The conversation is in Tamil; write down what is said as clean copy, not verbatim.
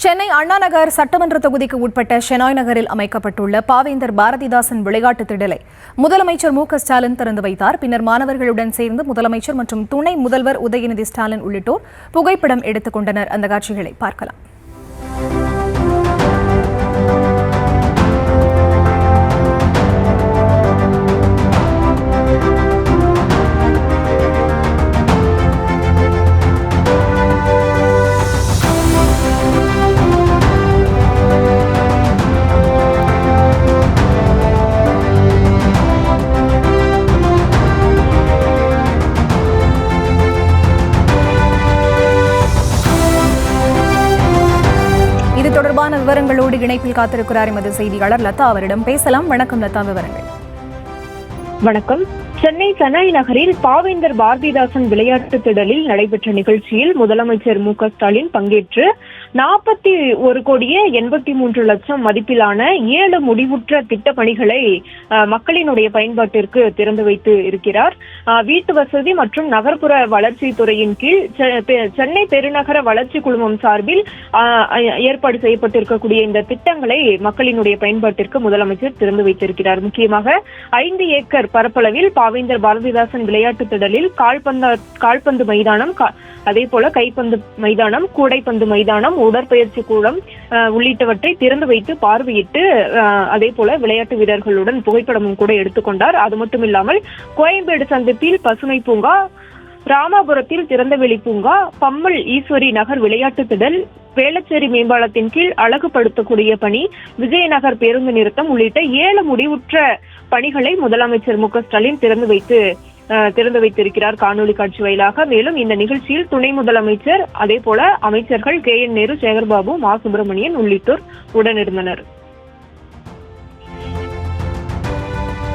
சென்னை அண்ணா நகர் சட்டமன்ற தொகுதிக்கு உட்பட்ட ஷெனாய் நகரில் அமைக்கப்பட்டுள்ள பாவேந்தர் பாரதிதாசன் விளையாட்டு திடலை முதலமைச்சர் மு.க.ஸ்டாலின் திறந்து வைத்தார். பின்னர் மாணவர்களுடன் சேர்ந்து முதலமைச்சர் மற்றும் துணை முதல்வர் உதயநிதி ஸ்டாலின் உள்ளிட்டோர் புகைப்படம் எடுத்துக் கொண்டனர். அந்த காட்சிகளை பார்க்கலாம். இது தொடர்பான விவரங்களோடு இணைப்பில் காத்திருக்கிறார் எமது செய்தியாளர் லதா. அவரிடம் பேசலாம். வணக்கம் லதா, விவரங்கள். வணக்கம். சென்னை ஷெனாய் நகரில் பாவேந்தர் பாரதிதாசன் விளையாட்டு திடலில் நடைபெற்ற நிகழ்ச்சியில் முதலமைச்சர் மு.க.ஸ்டாலின் பங்கேற்று 41,83,00,000 மதிப்பிலான 7 முடிவுற்ற திட்ட பணிகளை மக்களினுடைய பயன்பாட்டிற்கு திறந்து வைத்து இருக்கிறார். வீட்டு வசதி மற்றும் நகர்ப்புற வளர்ச்சி துறையின் கீழ் சென்னை பெருநகர வளர்ச்சி குழுமம் சார்பில் ஏற்பாடு செய்யப்பட்டிருக்கக்கூடிய இந்த திட்டங்களை மக்களினுடைய பயன்பாட்டிற்கு முதலமைச்சர் திறந்து வைத்திருக்கிறார். முக்கியமாக 5 ஏக்கர் பரப்பளவில் பாவேந்தர் பாரதிதாசன் விளையாட்டு திடலில் கால்பந்து மைதானம், அதே போல கைப்பந்து மைதானம், கூடைப்பந்து மைதானம், உடற்பயிற்சி கூடம் உள்ளிட்டவற்றை திறந்து வைத்து பார்வையிட்டு அதே போல விளையாட்டு வீரர்களுடன் புகைப்படமும் கூட எடுத்துக்கொண்டார். அது மட்டும் இல்லாமல் கோயம்பேடு சந்திப்பில் பசுமை பூங்கா, ராமாபுரத்தில் திறந்தவெளி பூங்கா, பம்மல் ஈஸ்வரி நகர் விளையாட்டு திடல், வேளச்சேரி மேம்பாலத்தின் கீழ் அழகுபடுத்தக்கூடிய பணி, விஜயநகர் பேருந்து நிறுத்தம் உள்ளிட்ட 7 முடிவுற்ற பணிகளை முதலமைச்சர் மு.க.ஸ்டாலின் திறந்து வைத்திருக்கிறார் காணொலி காட்சி வாயிலாக. மேலும் இந்த நிகழ்ச்சியில் துணை முதலமைச்சர், அதே போல அமைச்சர்கள் கே.என். நேரு, சேகர்பாபு, மா. சுப்பிரமணியன் உள்ளிட்டோர் உடனிருந்தனர்.